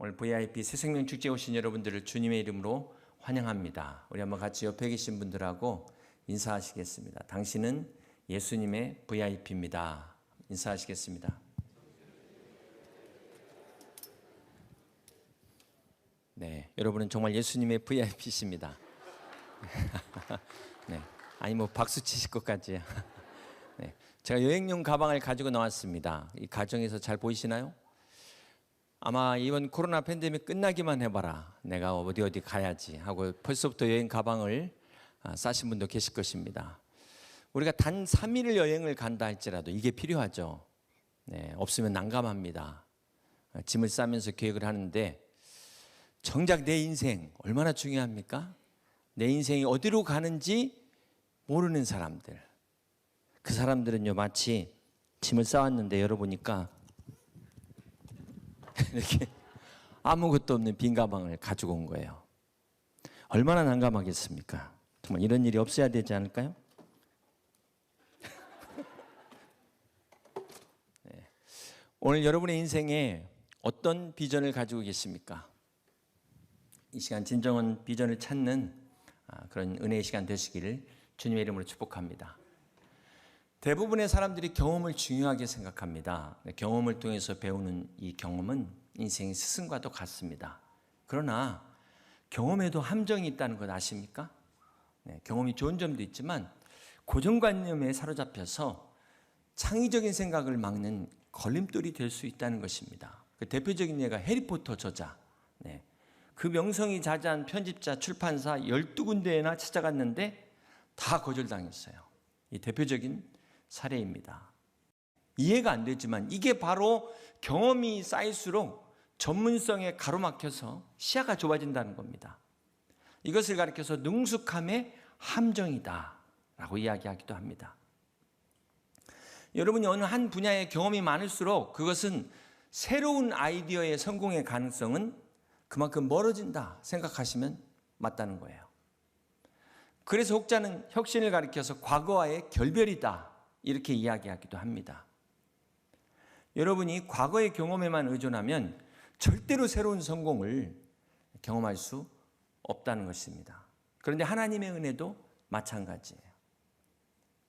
오늘 VIP 새생명 축제에 오신 여러분들을 주님의 이름으로 환영합니다. 우리 한번 같이 옆에 계신 분들하고 인사하시겠습니다. 당신은 예수님의 VIP입니다. 인사하시겠습니다. 네, 여러분은 정말 예수님의 VIP이십니다. 네, 아니 뭐 박수 치실 것까지요. 네, 제가 여행용 가방을 가지고 나왔습니다. 이 가정에서 잘 보이시나요? 아마 이번 코로나 팬데믹 끝나기만 해봐라, 내가 어디 가야지 하고 벌써부터 여행 가방을 싸신 분도 계실 것입니다. 우리가 단 3일 여행을 간다 할지라도 이게 필요하죠. 네, 없으면 난감합니다. 짐을 싸면서 계획을 하는데 정작 내 인생 얼마나 중요합니까? 내 인생이 어디로 가는지 모르는 사람들, 그 사람들은요 마치 짐을 싸왔는데 열어보니까 이렇게 아무것도 없는 빈 가방을 가지고 온 거예요. 얼마나 난감하겠습니까? 정말 이런 일이 없어야 되지 않을까요? 네. 오늘 여러분의 인생에 어떤 비전을 가지고 계십니까? 이 시간 진정한 비전을 찾는 그런 은혜의 시간 되시기를 주님의 이름으로 축복합니다. 대부분의 사람들이 경험을 중요하게 생각합니다. 경험을 통해서 배우는 이 경험은 인생의 스승과도 같습니다. 그러나 경험에도 함정이 있다는 것 아십니까? 네, 경험이 좋은 점도 있지만 고정관념에 사로잡혀서 창의적인 생각을 막는 걸림돌이 될 수 있다는 것입니다. 그 대표적인 예가 해리포터 저자. 네, 그 명성이 자자한 편집자, 출판사 12군데나 찾아갔는데 다 거절당했어요. 이 대표적인 사례입니다. 이해가 안 되지만 이게 바로 경험이 쌓일수록 전문성에 가로막혀서 시야가 좁아진다는 겁니다. 이것을 가리켜서 능숙함의 함정이다 라고 이야기하기도 합니다. 여러분이 어느 한 분야의 경험이 많을수록 그것은 새로운 아이디어의 성공의 가능성은 그만큼 멀어진다 생각하시면 맞다는 거예요. 그래서 혹자는 혁신을 가리켜서 과거와의 결별이다 이렇게 이야기하기도 합니다. 여러분이 과거의 경험에만 의존하면 절대로 새로운 성공을 경험할 수 없다는 것입니다. 그런데 하나님의 은혜도 마찬가지예요.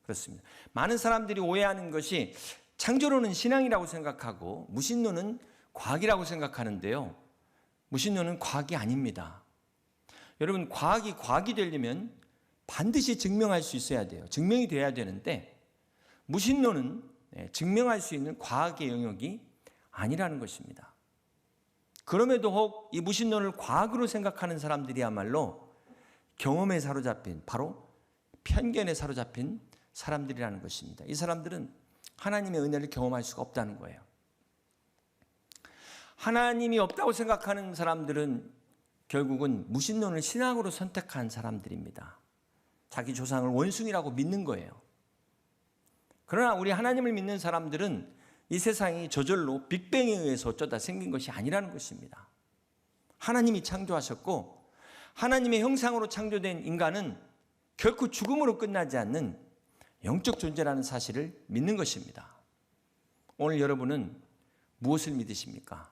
그렇습니다. 많은 사람들이 오해하는 것이 창조론은 신앙이라고 생각하고 무신론은 과학이라고 생각하는데요. 무신론은 과학이 아닙니다. 여러분, 과학이 되려면 반드시 증명할 수 있어야 돼요. 증명이 돼야 되는데 무신론은 증명할 수 있는 과학의 영역이 아니라는 것입니다. 그럼에도 혹 이 무신론을 과학으로 생각하는 사람들이야말로 경험에 사로잡힌, 바로 편견에 사로잡힌 사람들이라는 것입니다. 이 사람들은 하나님의 은혜를 경험할 수가 없다는 거예요. 하나님이 없다고 생각하는 사람들은 결국은 무신론을 신앙으로 선택한 사람들입니다. 자기 조상을 원숭이라고 믿는 거예요. 그러나 우리 하나님을 믿는 사람들은 이 세상이 저절로 빅뱅에 의해서 어쩌다 생긴 것이 아니라는 것입니다. 하나님이 창조하셨고 하나님의 형상으로 창조된 인간은 결코 죽음으로 끝나지 않는 영적 존재라는 사실을 믿는 것입니다. 오늘 여러분은 무엇을 믿으십니까?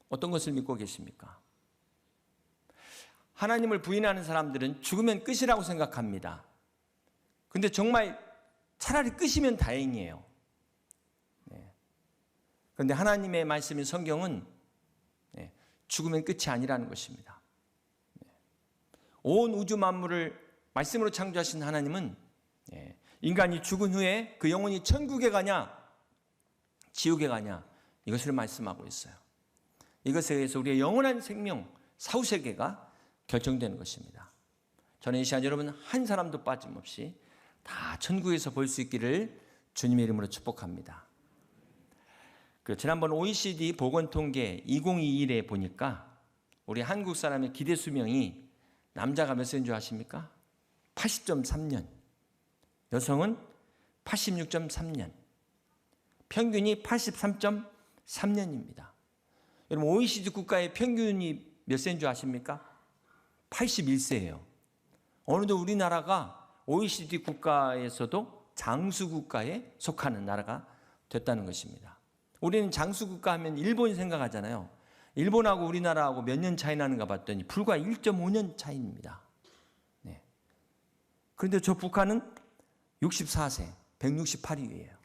어떤 것을 믿고 계십니까? 하나님을 부인하는 사람들은 죽으면 끝이라고 생각합니다. 근데 정말 차라리 끝이면 다행이에요. 네. 그런데 하나님의 말씀인 성경은 죽으면 끝이 아니라는 것입니다. 온 우주 만물을 말씀으로 창조하신 하나님은 인간이 죽은 후에 그 영혼이 천국에 가냐 지옥에 가냐 이것을 말씀하고 있어요. 이것에 의해서 우리의 영원한 생명 사후세계가 결정되는 것입니다. 저는 이 시간 여러분 한 사람도 빠짐없이 다 천국에서 볼 수 있기를 주님의 이름으로 축복합니다. 지난번 OECD 보건통계 2021에 보니까 우리 한국 사람의 기대 수명이 남자가 몇 세인 줄 아십니까? 80.3년, 여성은 86.3년, 평균이 83.3년입니다. 여러분 OECD 국가의 평균이 몇 세인 줄 아십니까? 81세예요. 어느덧 우리나라가 OECD 국가에서도 장수 국가에 속하는 나라가 됐다는 것입니다. 우리는 장수 국가 하면 일본 생각하잖아요. 일본하고 우리나라하고 몇 년 차이 나는가 봤더니 불과 1.5년 차이입니다. 네. 그런데 저 북한은 64세, 168위예요.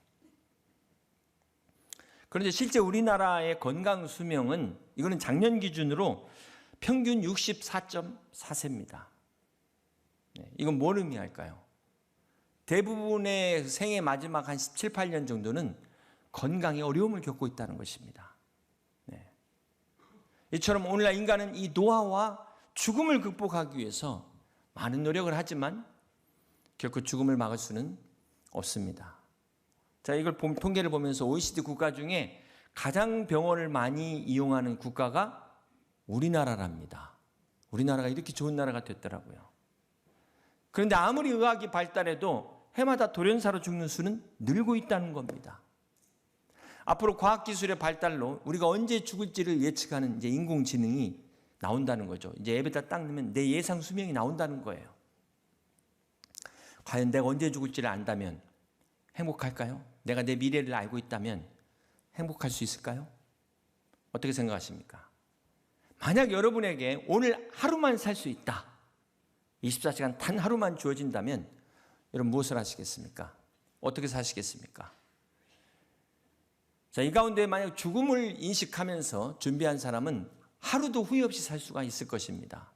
그런데 실제 우리나라의 건강 수명은 이거는 작년 기준으로 평균 64.4세입니다. 네. 이건 뭘 의미할까요? 대부분의 생애 마지막 한 17, 8년 정도는 건강에 어려움을 겪고 있다는 것입니다. 네. 이처럼 오늘날 인간은 이 노화와 죽음을 극복하기 위해서 많은 노력을 하지만 결코 죽음을 막을 수는 없습니다. 자, 이걸 통계를 보면서 OECD 국가 중에 가장 병원을 많이 이용하는 국가가 우리나라랍니다. 우리나라가 이렇게 좋은 나라가 됐더라고요. 그런데 아무리 의학이 발달해도 해마다 돌연사로 죽는 수는 늘고 있다는 겁니다. 앞으로 과학기술의 발달로 우리가 언제 죽을지를 예측하는 이제 인공지능이 나온다는 거죠. 이제 앱에다 딱 넣으면 내 예상 수명이 나온다는 거예요. 과연 내가 언제 죽을지를 안다면 행복할까요? 내가 내 미래를 알고 있다면 행복할 수 있을까요? 어떻게 생각하십니까? 만약 여러분에게 오늘 하루만 살 수 있다. 24시간 단 하루만 주어진다면 여러분 무엇을 하시겠습니까? 어떻게 사시겠습니까? 자, 이 가운데 만약 죽음을 인식하면서 준비한 사람은 하루도 후회 없이 살 수가 있을 것입니다.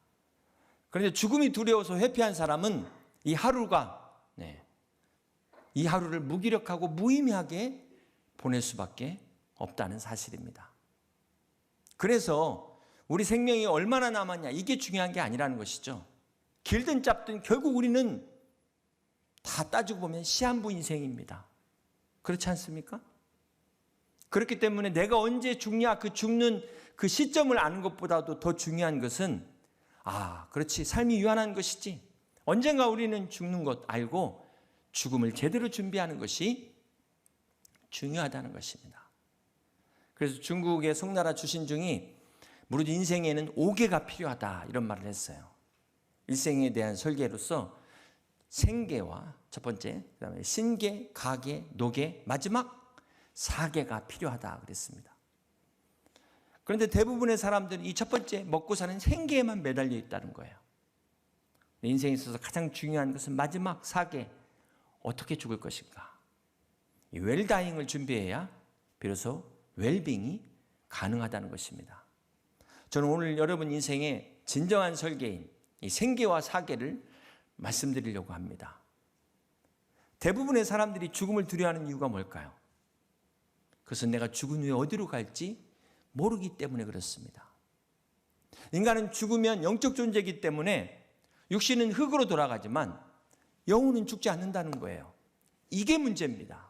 그런데 죽음이 두려워서 회피한 사람은 이 하루가 이 하루를 무기력하고 무의미하게 보낼 수밖에 없다는 사실입니다. 그래서 우리 생명이 얼마나 남았냐 이게 중요한 게 아니라는 것이죠. 길든 짧든 결국 우리는 다 따지고 보면 시한부 인생입니다. 그렇지 않습니까? 그렇기 때문에 내가 언제 죽냐 그 죽는 그 시점을 아는 것보다도 더 중요한 것은 그렇지 삶이 유한한 것이지 언젠가 우리는 죽는 것 알고 죽음을 제대로 준비하는 것이 중요하다는 것입니다. 그래서 중국의 송나라 주신 중이 무릇 인생에는 5개가 필요하다 이런 말을 했어요. 일생에 대한 설계로서 생계와 첫 번째, 그다음에 신계, 가계, 노계, 마지막 4계가 필요하다 그랬습니다. 그런데 대부분의 사람들은 이 첫 번째 먹고 사는 생계에만 매달려 있다는 거예요. 인생에 있어서 가장 중요한 것은 마지막 4계, 어떻게 죽을 것인가. 이 웰다잉을 준비해야 비로소 웰빙이 가능하다는 것입니다. 저는 오늘 여러분 인생의 진정한 설계인 이 생계와 사계를 말씀드리려고 합니다. 대부분의 사람들이 죽음을 두려워하는 이유가 뭘까요? 그것은 내가 죽은 후에 어디로 갈지 모르기 때문에 그렇습니다. 인간은 죽으면 영적 존재이기 때문에 육신은 흙으로 돌아가지만 영혼은 죽지 않는다는 거예요. 이게 문제입니다.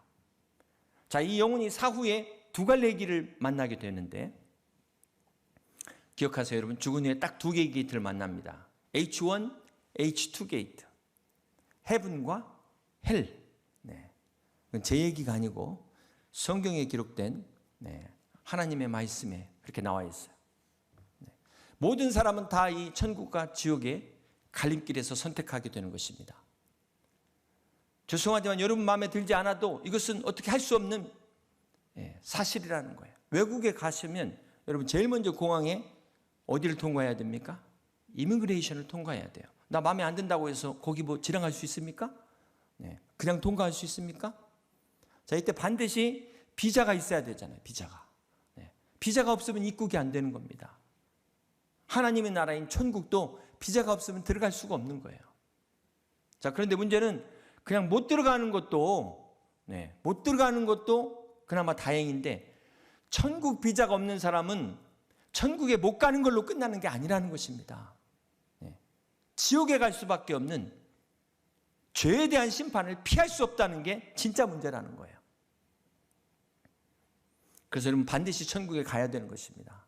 자, 이 영혼이 사후에 두 갈래의 길을 만나게 되는데 기억하세요, 여러분. 죽은 후에 딱 두 개의 게이트를 만납니다. H1, H2 게이트. 헤븐과 헬. 그건 제 얘기가 아니고 성경에 기록된 하나님의 말씀에 그렇게 나와 있어요. 모든 사람은 다 이 천국과 지옥의 갈림길에서 선택하게 되는 것입니다. 죄송하지만 여러분 마음에 들지 않아도 이것은 어떻게 할 수 없는 사실이라는 거예요. 외국에 가시면 여러분 제일 먼저 공항에 어디를 통과해야 됩니까? 이미그레이션을 통과해야 돼요. 나 마음에 안 든다고 해서 거기 뭐 지나갈 수 있습니까? 그냥 통과할 수 있습니까? 자, 이때 반드시 비자가 있어야 되잖아요. 비자가. 비자가 없으면 입국이 안 되는 겁니다. 하나님의 나라인 천국도 비자가 없으면 들어갈 수가 없는 거예요. 자, 그런데 문제는 그냥 못 들어가는 것도 그나마 다행인데 천국 비자가 없는 사람은 천국에 못 가는 걸로 끝나는 게 아니라는 것입니다. 지옥에 갈 수밖에 없는 죄에 대한 심판을 피할 수 없다는 게 진짜 문제라는 거예요. 그래서 여러분 반드시 천국에 가야 되는 것입니다.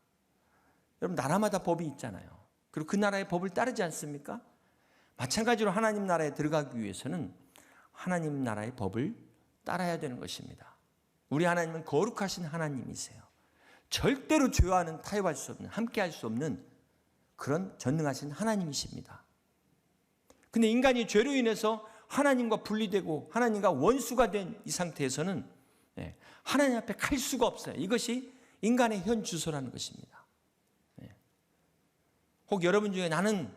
여러분 나라마다 법이 있잖아요. 그리고 그 나라의 법을 따르지 않습니까? 마찬가지로 하나님 나라에 들어가기 위해서는 하나님 나라의 법을 따라야 되는 것입니다. 우리 하나님은 거룩하신 하나님이세요. 절대로 죄와는 타협할 수 없는, 함께할 수 없는 그런 전능하신 하나님이십니다. 근데 인간이 죄로 인해서 하나님과 분리되고 하나님과 원수가 된 이 상태에서는 하나님 앞에 갈 수가 없어요. 이것이 인간의 현 주소라는 것입니다. 혹 여러분 중에 나는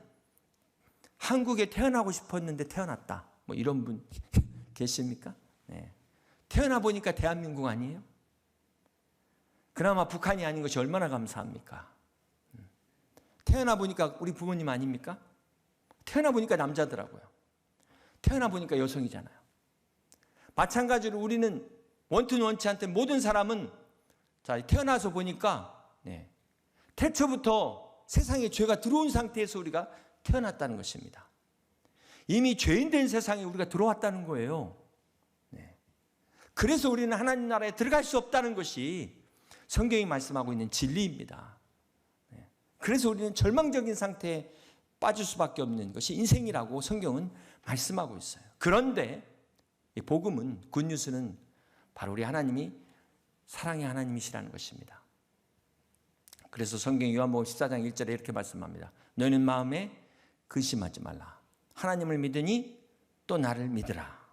한국에 태어나고 싶었는데 태어났다. 뭐 이런 분 계십니까? 네. 태어나 보니까 대한민국 아니에요? 그나마 북한이 아닌 것이 얼마나 감사합니까? 태어나 보니까 우리 부모님 아닙니까? 태어나 보니까 남자더라고요. 태어나 보니까 여성이잖아요. 마찬가지로 우리는 원투는 원치 않던 모든 사람은 태어나서 보니까 태초부터 세상에 죄가 들어온 상태에서 우리가 태어났다는 것입니다. 이미 죄인된 세상에 우리가 들어왔다는 거예요. 그래서 우리는 하나님 나라에 들어갈 수 없다는 것이 성경이 말씀하고 있는 진리입니다. 그래서 우리는 절망적인 상태에 빠질 수밖에 없는 것이 인생이라고 성경은 말씀하고 있어요. 그런데 이 복음은, 굿뉴스는 바로 우리 하나님이 사랑의 하나님이시라는 것입니다. 그래서 성경 요한복음 14장 1절에 이렇게 말씀합니다. 너희는 마음에 근심하지 말라. 하나님을 믿으니 또 나를 믿으라.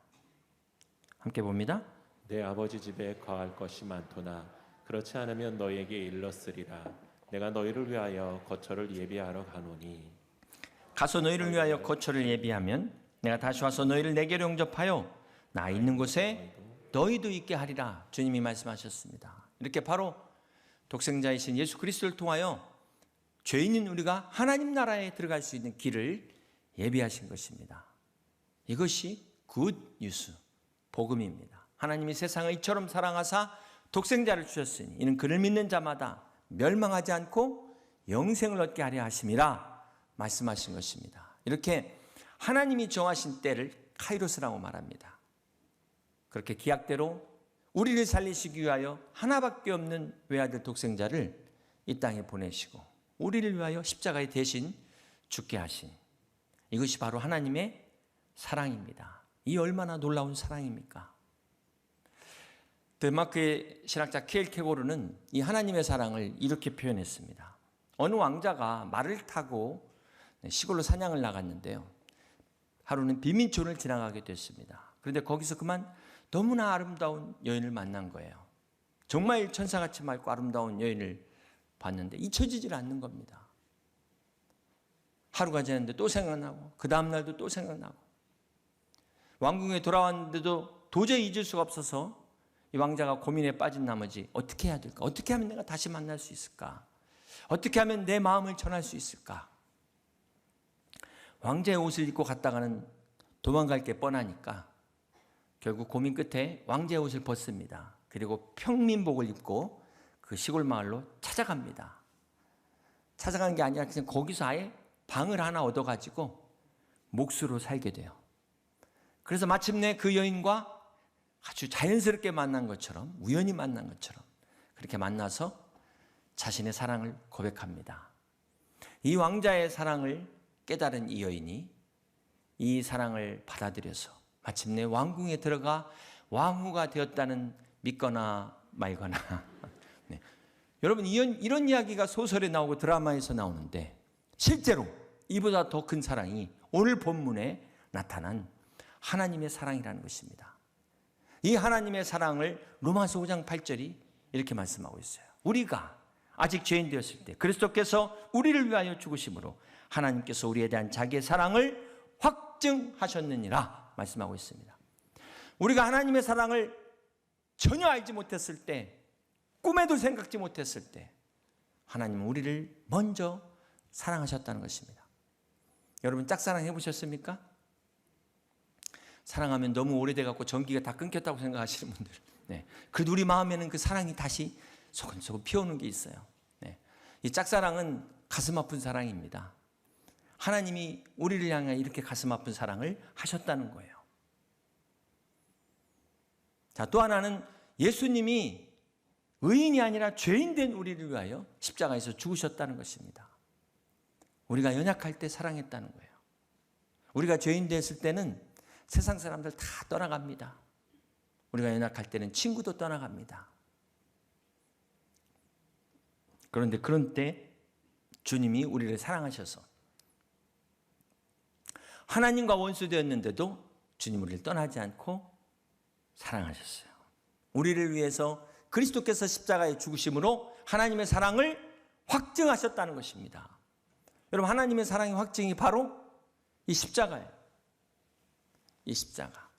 함께 봅니다. 내 아버지 집에 거할 것이 많도나 그렇지 않으면 너희에게 일렀으리라. 내가 너희를 위하여 거처를 예비하러 가노니. 가서 너희를 위하여 거처를 예비하면 내가 다시 와서 너희를 내게로 영접하여 나 있는 곳에 너희도 있게 하리라. 주님이 말씀하셨습니다. 이렇게 바로 독생자이신 예수 그리스도를 통하여 죄인인 우리가 하나님 나라에 들어갈 수 있는 길을 예비하신 것입니다. 이것이 굿 뉴스, 복음입니다. 하나님이 세상을 이처럼 사랑하사 독생자를 주셨으니 이는 그를 믿는 자마다 멸망하지 않고 영생을 얻게 하려 하심이라 말씀하신 것입니다. 이렇게 하나님이 정하신 때를 카이로스라고 말합니다. 그렇게 기약대로 우리를 살리시기 위하여 하나밖에 없는 외아들 독생자를 이 땅에 보내시고 우리를 위하여 십자가에 대신 죽게 하신, 이것이 바로 하나님의 사랑입니다. 이 얼마나 놀라운 사랑입니까? 덴마크의 신학자 키엘케고르는 이 하나님의 사랑을 이렇게 표현했습니다. 어느 왕자가 말을 타고 시골로 사냥을 나갔는데요. 하루는 빈민촌을 지나가게 됐습니다. 그런데 거기서 그만 너무나 아름다운 여인을 만난 거예요. 정말 천사같이 맑고 아름다운 여인을 봤는데 잊혀지질 않는 겁니다. 하루가 지났는데 또 생각나고 그 다음날도 또 생각나고 왕궁에 돌아왔는데도 도저히 잊을 수가 없어서 이 왕자가 고민에 빠진 나머지 어떻게 해야 될까? 어떻게 하면 내가 다시 만날 수 있을까? 어떻게 하면 내 마음을 전할 수 있을까? 왕자의 옷을 입고 갔다가는 도망갈 게 뻔하니까 결국 고민 끝에 왕자의 옷을 벗습니다. 그리고 평민복을 입고 그 시골 마을로 찾아갑니다. 찾아간 게 아니라 그냥 거기서 아예 방을 하나 얻어가지고 몫으로 살게 돼요. 그래서 마침내 그 여인과 아주 자연스럽게 만난 것처럼, 우연히 만난 것처럼 그렇게 만나서 자신의 사랑을 고백합니다. 이 왕자의 사랑을 깨달은 이 여인이 이 사랑을 받아들여서 마침내 왕궁에 들어가 왕후가 되었다는, 믿거나 말거나. 네. 여러분, 이런 이야기가 소설에 나오고 드라마에서 나오는데 실제로 이보다 더 큰 사랑이 오늘 본문에 나타난 하나님의 사랑이라는 것입니다. 이 하나님의 사랑을 로마서 5장 8절이 이렇게 말씀하고 있어요. 우리가 아직 죄인 되었을 때 그리스도께서 우리를 위하여 죽으심으로 하나님께서 우리에 대한 자기의 사랑을 확증하셨느니라 말씀하고 있습니다. 우리가 하나님의 사랑을 전혀 알지 못했을 때, 꿈에도 생각지 못했을 때 하나님은 우리를 먼저 사랑하셨다는 것입니다. 여러분, 짝사랑 해보셨습니까? 사랑하면 너무 오래돼갖고 전기가 다 끊겼다고 생각하시는 분들, 네. 그래도 우리 마음에는 그 사랑이 다시 소근소근 피어오는 게 있어요. 네. 이 짝사랑은 가슴 아픈 사랑입니다. 하나님이 우리를 향해 이렇게 가슴 아픈 사랑을 하셨다는 거예요. 자, 또 하나는 예수님이 의인이 아니라 죄인 된 우리를 위하여 십자가에서 죽으셨다는 것입니다. 우리가 연약할 때 사랑했다는 거예요. 우리가 죄인 됐을 때는 세상 사람들 다 떠나갑니다. 우리가 연약할 때는 친구도 떠나갑니다. 그런데 그런 때 주님이 우리를 사랑하셔서 하나님과 원수 되었는데도 주님 우리를 떠나지 않고 사랑하셨어요. 우리를 위해서 그리스도께서 십자가에 죽으심으로 하나님의 사랑을 확증하셨다는 것입니다. 여러분, 하나님의 사랑의 확증이 바로 이 십자가예요. 이 십자가.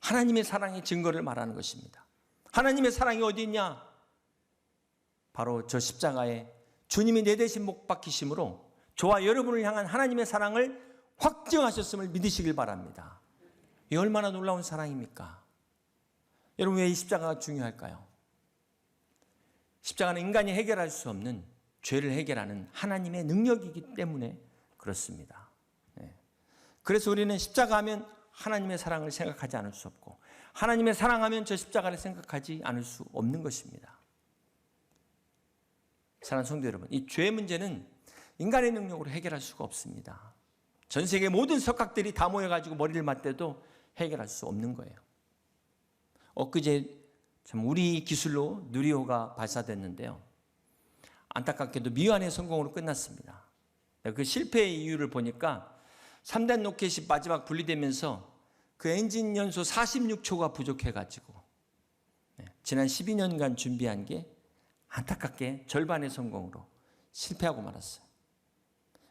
하나님의 사랑의 증거를 말하는 것입니다. 하나님의 사랑이 어디 있냐? 바로 저 십자가에 주님이 내 대신 못 박히심으로 저와 여러분을 향한 하나님의 사랑을 확증하셨음을 믿으시길 바랍니다. 이 얼마나 놀라운 사랑입니까? 여러분, 왜 이 십자가가 중요할까요? 십자가는 인간이 해결할 수 없는 죄를 해결하는 하나님의 능력이기 때문에 그렇습니다. 그래서 우리는 십자가 하면 하나님의 사랑을 생각하지 않을 수 없고, 하나님의 사랑하면 저 십자가를 생각하지 않을 수 없는 것입니다. 사랑하는 성도 여러분, 이 죄 문제는 인간의 능력으로 해결할 수가 없습니다. 전 세계 모든 석학들이 다 모여가지고 머리를 맞대도 해결할 수 없는 거예요. 엊그제 참 우리 기술로 누리호가 발사됐는데요, 안타깝게도 미완의 성공으로 끝났습니다. 그 실패의 이유를 보니까 3단 로켓이 마지막 분리되면서 그 엔진 연소 46초가 부족해가지고 지난 12년간 준비한 게 안타깝게 절반의 성공으로 실패하고 말았어요.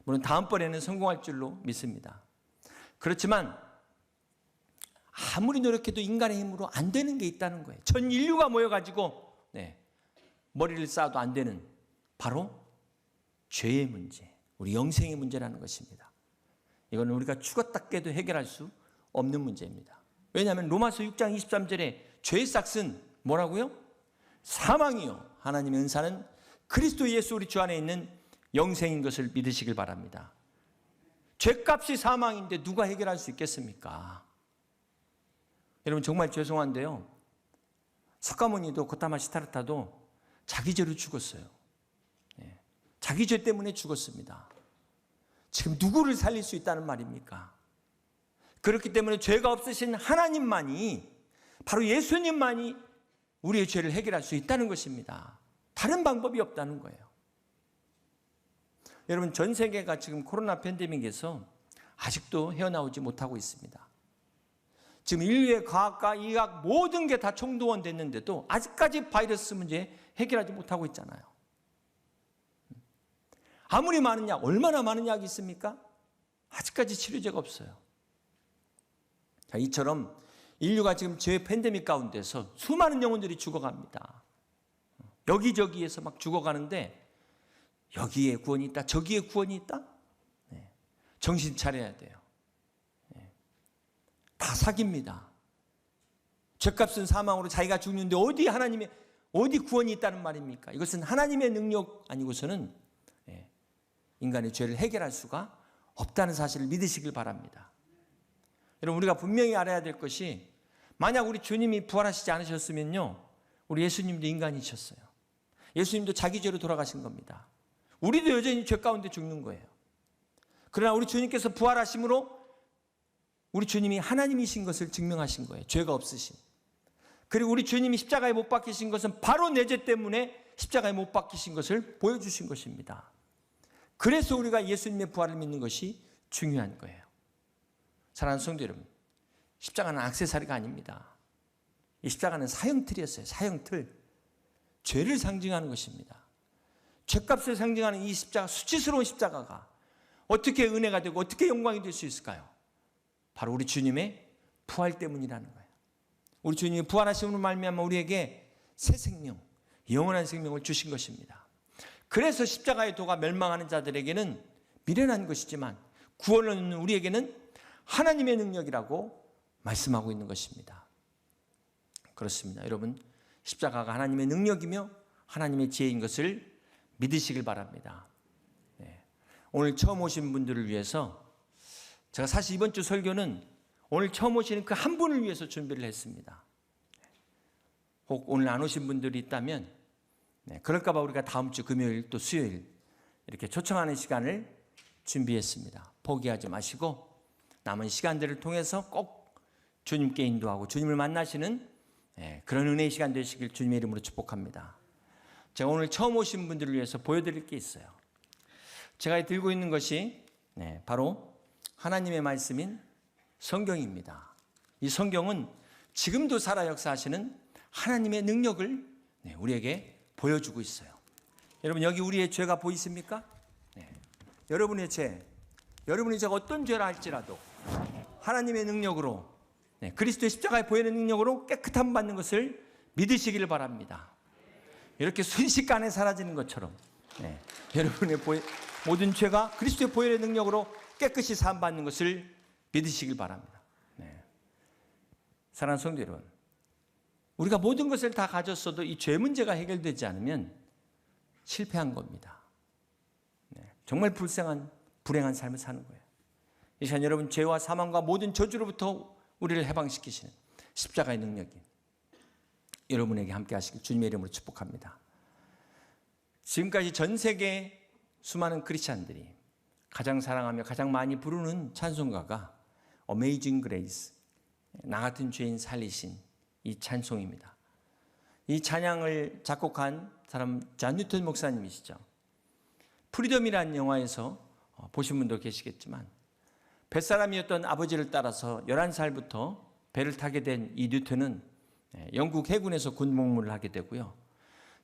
물론 다음번에는 성공할 줄로 믿습니다. 그렇지만 아무리 노력해도 인간의 힘으로 안 되는 게 있다는 거예요. 전 인류가 모여가지고 머리를 쌓아도 안 되는, 바로 죄의 문제, 우리 영생의 문제라는 것입니다. 이거는 우리가 죽었다 깨도 해결할 수 없는 문제입니다. 왜냐하면 로마서 6장 23절에 죄의 싹은 뭐라고요? 사망이요, 하나님의 은사는 그리스도 예수 우리 주 안에 있는 영생인 것을 믿으시길 바랍니다. 죄값이 사망인데 누가 해결할 수 있겠습니까? 여러분, 정말 죄송한데요, 석가모니도 고타마 시타르타도 자기 죄로 죽었어요. 자기 죄 때문에 죽었습니다. 지금 누구를 살릴 수 있다는 말입니까? 그렇기 때문에 죄가 없으신 하나님만이, 바로 예수님만이 우리의 죄를 해결할 수 있다는 것입니다. 다른 방법이 없다는 거예요. 여러분, 전 세계가 지금 코로나 팬데믹에서 아직도 헤어나오지 못하고 있습니다. 지금 인류의 과학과 이학 모든 게 다 총동원됐는데도 아직까지 바이러스 문제 해결하지 못하고 있잖아요. 아무리 많은 약, 얼마나 많은 약이 있습니까? 아직까지 치료제가 없어요. 자, 이처럼 인류가 지금 죄 팬데믹 가운데서 수많은 영혼들이 죽어갑니다. 여기저기에서 막 죽어가는데 여기에 구원이 있다, 저기에 구원이 있다? 정신 차려야 돼요. 다 사기입니다. 죄값은 사망으로 자기가 죽는데 어디 구원이 있다는 말입니까? 이것은 하나님의 능력 아니고서는 인간의 죄를 해결할 수가 없다는 사실을 믿으시길 바랍니다. 여러분, 우리가 분명히 알아야 될 것이, 만약 우리 주님이 부활하시지 않으셨으면요, 우리 예수님도 인간이셨어요. 예수님도 자기 죄로 돌아가신 겁니다. 우리도 여전히 죄 가운데 죽는 거예요. 그러나 우리 주님께서 부활하심으로 우리 주님이 하나님이신 것을 증명하신 거예요. 죄가 없으신. 그리고 우리 주님이 십자가에 못 박히신 것은 바로 내 죄 때문에 십자가에 못 박히신 것을 보여주신 것입니다. 그래서 우리가 예수님의 부활을 믿는 것이 중요한 거예요. 사랑하는 성도 여러분, 십자가는 액세서리가 아닙니다. 이 십자가는 사형틀이었어요. 사형틀. 죄를 상징하는 것입니다. 죄값을 상징하는 이 십자가, 수치스러운 십자가가 어떻게 은혜가 되고 어떻게 영광이 될 수 있을까요? 바로 우리 주님의 부활 때문이라는 거예요. 우리 주님이 부활하심으로 말미암아 우리에게 새 생명, 영원한 생명을 주신 것입니다. 그래서 십자가의 도가 멸망하는 자들에게는 미련한 것이지만 구원을 얻는 우리에게는 하나님의 능력이라고 말씀하고 있는 것입니다. 그렇습니다. 여러분, 십자가가 하나님의 능력이며 하나님의 지혜인 것을 믿으시길 바랍니다. 오늘 처음 오신 분들을 위해서 제가 사실 이번 주 설교는 오늘 처음 오시는 그 한 분을 위해서 준비를 했습니다. 혹 오늘 안 오신 분들이 있다면 그럴까 봐 우리가 다음 주 금요일 또 수요일 이렇게 초청하는 시간을 준비했습니다. 포기하지 마시고 남은 시간들을 통해서 꼭 주님께 인도하고 주님을 만나시는 그런 은혜의 시간 되시길 주님의 이름으로 축복합니다. 제가 오늘 처음 오신 분들을 위해서 보여드릴 게 있어요. 제가 들고 있는 것이 바로 하나님의 말씀인 성경입니다. 이 성경은 지금도 살아 역사하시는 하나님의 능력을 우리에게 보여주고 있어요. 여러분, 여기 우리의 죄가 보이십니까? 여러분의 여러분이 제가 어떤 죄라 할지라도 하나님의 능력으로, 그리스도의 십자가의 보혈의 능력으로 깨끗함 받는 것을 믿으시기를 바랍니다. 이렇게 순식간에 사라지는 것처럼 여러분의 모든 죄가 그리스도의 보혈의 능력으로 깨끗이 사함 받는 것을 믿으시길 바랍니다. 사랑하는 성도 여러분, 우리가 모든 것을 다 가졌어도 이 죄 문제가 해결되지 않으면 실패한 겁니다. 정말 불행한 삶을 사는 거예요. 이 시간 여러분, 죄와 사망과 모든 저주로부터 우리를 해방시키시는 십자가의 능력이 여러분에게 함께 하시길 주님의 이름으로 축복합니다. 지금까지 전 세계 수많은 크리스찬들이 가장 사랑하며 가장 많이 부르는 찬송가가 Amazing Grace, 나 같은 죄인 살리신 이 찬송입니다. 이 찬양을 작곡한 사람 존 뉴턴 목사님이시죠. 프리덤이라는 영화에서 보신 분도 계시겠지만 뱃사람이었던 아버지를 따라서 11살부터 배를 타게 된 이 뉴턴은 영국 해군에서 군복무를 하게 되고요.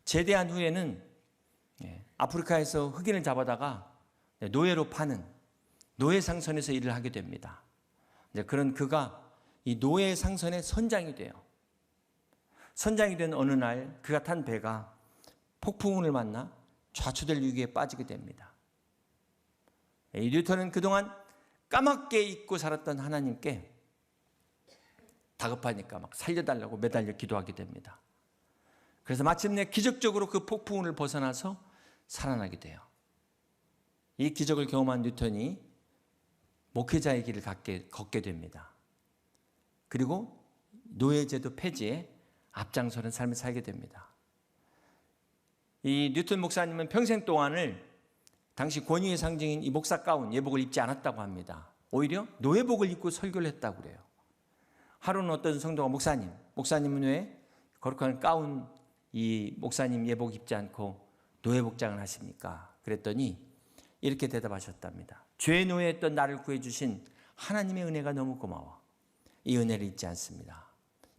제대한 후에는 아프리카에서 흑인을 잡아다가 노예로 파는 노예 상선에서 일을 하게 됩니다. 그런 그가 이 노예 상선의 선장이 돼요. 선장이 된 어느 날 그가 탄 배가 폭풍운을 만나 좌초될 위기에 빠지게 됩니다. 이 뉴턴은 그동안 까맣게 잊고 살았던 하나님께 다급하니까 막 살려달라고 매달려 기도하게 됩니다. 그래서 마침내 기적적으로 그 폭풍운을 벗어나서 살아나게 돼요. 이 기적을 경험한 뉴턴이 목회자의 길을 걷게 됩니다. 그리고 노예제도 폐지에 앞장서는 삶을 살게 됩니다. 이 뉴턴 목사님은 평생 동안을 당시 권위의 상징인 이 목사 가운, 예복을 입지 않았다고 합니다. 오히려 노예복을 입고 설교를 했다고 그래요. 하루는 어떤 성도가 목사님은 왜 거룩한 가운 이 목사님 예복 입지 않고 노예복장을 하십니까? 그랬더니 이렇게 대답하셨답니다. 죄의 노예였던 나를 구해주신 하나님의 은혜가 너무 고마워. 이 은혜를 잊지 않습니다.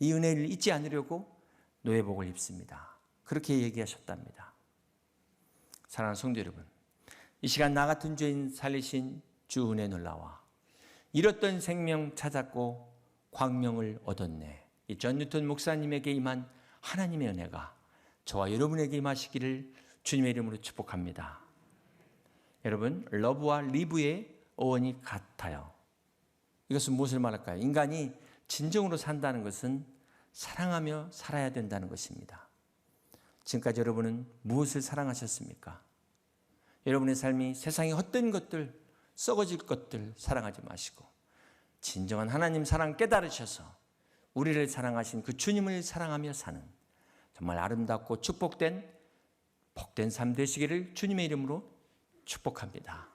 이 은혜를 잊지 않으려고 노예복을 입습니다. 그렇게 얘기하셨답니다. 사랑하는 성도 여러분, 이 시간 나 같은 죄인 살리신 주 은혜 놀라와 잃었던 생명 찾았고 광명을 얻었네. 이 존 뉴턴 목사님에게 임한 하나님의 은혜가 저와 여러분에게 임하시기를 주님의 이름으로 축복합니다. 여러분, 러브와 리브의 어원이 같아요. 이것은 무엇을 말할까요? 인간이 진정으로 산다는 것은 사랑하며 살아야 된다는 것입니다. 지금까지 여러분은 무엇을 사랑하셨습니까? 여러분의 삶이 세상의 헛된 것들, 썩어질 것들 사랑하지 마시고 진정한 하나님 사랑 깨달으셔서 우리를 사랑하신 그 주님을 사랑하며 사는 정말 아름답고 축복된 복된 삶 되시기를 주님의 이름으로 축복합니다.